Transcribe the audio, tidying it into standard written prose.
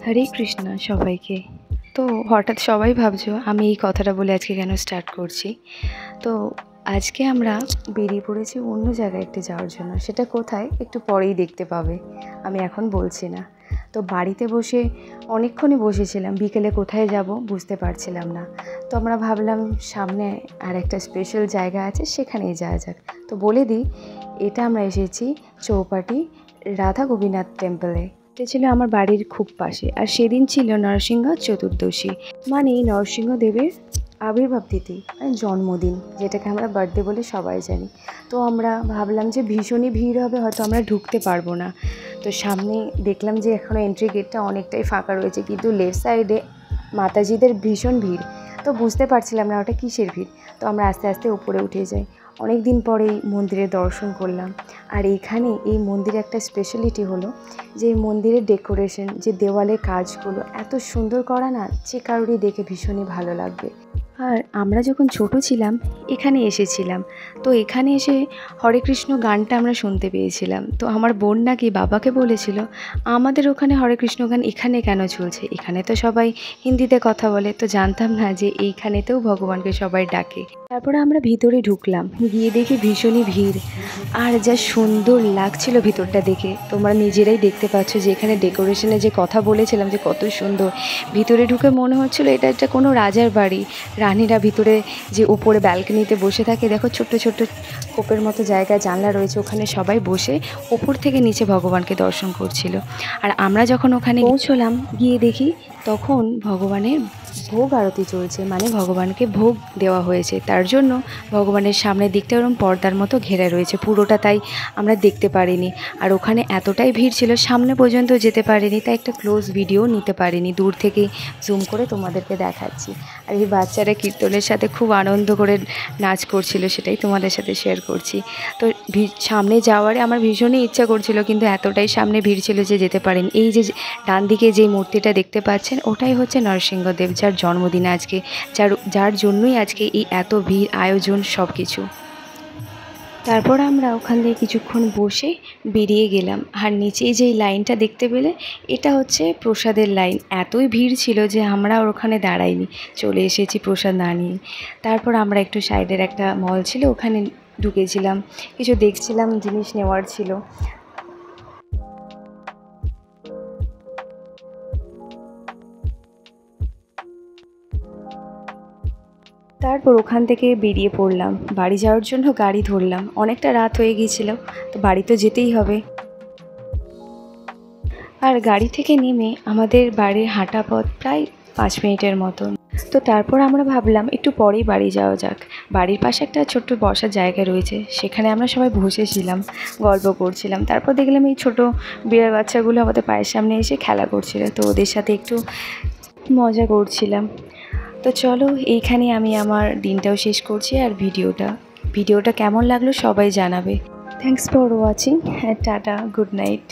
হরে কৃষ্ণ সবাইকে। তো হঠাৎ সবাই ভাবছো আমি এই কথাটা বলে আজকে কেন স্টার্ট করছি। তো আজকে আমরা বেরিয়ে পড়েছি অন্য জায়গায় একটু যাওয়ার জন্য। সেটা কোথায় একটু পরেই দেখতে পাবে, আমি এখন বলছি না। তো বাড়িতে বসে অনেকক্ষণই বসেছিলাম, বিকেলে কোথায় যাব বুঝতে পারছিলাম না। তো আমরা ভাবলাম সামনে আর একটা স্পেশাল জায়গা আছে, সেখানেই যাওয়া যাক। তো বলে দিই, এটা আমরা এসেছি চৌপাটি রাধা গোপীনাথ টেম্পলে। এটা ছিল আমার বাড়ির খুব পাশে, আর সেদিন ছিল নরসিংহ চতুর্দশী, মানে নরসিংহদেবের আবির্ভাব তিথি, মানে জন্মদিন, যেটাকে আমরা বার্থডে বলে সবাই জানি। তো আমরা ভাবলাম যে ভীষণই ভিড় হবে, হয়তো আমরা ঢুকতে পারবো না। তো সামনে দেখলাম যে এখনও এন্ট্রি গেটটা অনেকটাই ফাঁকা রয়েছে, কিন্তু লেফট সাইডে মাতাজিদের ভীষণ ভিড়। তো বুঝতে পারছিলাম না ওটা কিসের ভিড়। তো আমরা আস্তে আস্তে উপরে উঠে যাই। অনেক দিন পরেই মন্দিরে দর্শন করলাম। আর এইখানে এই মন্দিরে একটা স্পেশালিটি হলো যে এই মন্দিরের ডেকোরেশন, যে দেওয়ালের কাজগুলো এত সুন্দর করা না, যে কারোরই দেখে ভীষণই ভালো লাগবে। আর আমরা যখন ছোট ছিলাম এখানে এসেছিলাম, তো এখানে এসে হরে কৃষ্ণ গানটা আমরা শুনতে পেয়েছিলাম। তো আমার বোন নাকি বাবাকে বলেছিল আমাদের ওখানে হরে কৃষ্ণ গান এখানে কেন চলছে, এখানে তো সবাই হিন্দিতে কথা বলে। তো জানতাম না যে এইখানেতেও ভগবানকে সবাই ডাকে। তারপরে আমরা ভিতরে ঢুকলাম, গিয়ে দেখি ভীষণই ভিড়, আর যা সুন্দর লাগছিল ভিতরটা দেখে। তোমরা নিজেরাই দেখতে পাচ্ছ যে এখানে ডেকোরেশনে যে কথা বলেছিলাম যে কত সুন্দর। ভিতরে ঢুকে মনে হচ্ছিলো এটা একটা কোনো রাজার বাড়ি। রানীরা ভিতরে যে উপরে ব্যালকনিতে বসে থাকে, দেখো ছোট্ট ছোট্ট কোপের মতো জায়গায় জানলা রয়েছে, ওখানে সবাই বসে ওপর থেকে নিচে ভগবানকে দর্শন করছিল। আর আমরা যখন ওখানে পৌঁছলাম, গিয়ে দেখি তখন ভগবানের ভোগ আরতি চলছে, মানে ভগবানকে ভোগ দেওয়া হয়েছে। তার জন্য ভগবানের সামনের দিকটা ওরকম পর্দার মতো ঘেরা রয়েছে পুরোটা, তাই আমরা দেখতে পারিনি। আর ওখানে এতটাই ভিড় ছিল, সামনে পর্যন্ত যেতে পারিনি, তাই একটা ক্লোজ ভিডিও নিতে পারিনি, দূর থেকেই জুম করে তোমাদেরকে দেখাচ্ছি। আর এই বাচ্চারা কীর্তনের সাথে খুব আনন্দ করে নাচ করছিল, সেটাই তোমাদের সাথে শেয়ার করছি। তো সামনে যাওয়ারে আমার ভীষণই ইচ্ছা করছিল, কিন্তু এতটাই সামনে ভিড় ছিল যে যেতে পারিনি। এই যে ডান দিকে যে মূর্তিটা দেখতে পাচ্ছেন, ওটাই হচ্ছে নরসিংহদেব, যার জন্মদিন আজকে, যার জন্যই আজকে এই এত ভিড়, আয়োজন, সব কিছু। তারপর আমরা ওখান থেকে কিছুক্ষণ বসে বেরিয়ে গেলাম। আর নিচেই যেই লাইনটা দেখতে পেলে, এটা হচ্ছে প্রসাদের লাইন। এতই ভিড় ছিল যে আমরা ওখানে দাঁড়াইনি, চলে এসেছি প্রসাদ না নিয়ে। তারপর আমরা একটু সাইডের একটা মল ছিল, ওখানে ঢুকেছিলাম, কিছু দেখছিলাম, জিনিস নেওয়ার ছিল। তারপর ওখান থেকে বেরিয়ে পড়লাম, বাড়ি যাওয়ার জন্য গাড়ি ধরলাম। অনেকটা রাত হয়ে গিয়েছিল, তো বাড়ি তো যেতেই হবে। আর গাড়ি থেকে নেমে আমাদের বাড়ির হাঁটা পথ প্রায় 5 মিনিটের মতন। তো তারপর আমরা ভাবলাম একটু পরেই বাড়ি যাওয়া যাক। বাড়ির পাশে একটা ছোট্ট বসার জায়গা রয়েছে, সেখানে আমরা সবাই বসেছিলাম, গল্প করছিলাম। তারপর দেখলাম এই ছোটো বিড়াল বাচ্চাগুলো আমাদের পায়ের সামনে এসে খেলা করছিল, তো ওদের সাথে একটু মজা করছিলাম। তো চলো, এইখানে আমি আমার দিনটাও শেষ করছি। আর ভিডিওটা কেমন লাগলো সবাই জানাবে। Thanks for watching. Tata, good night.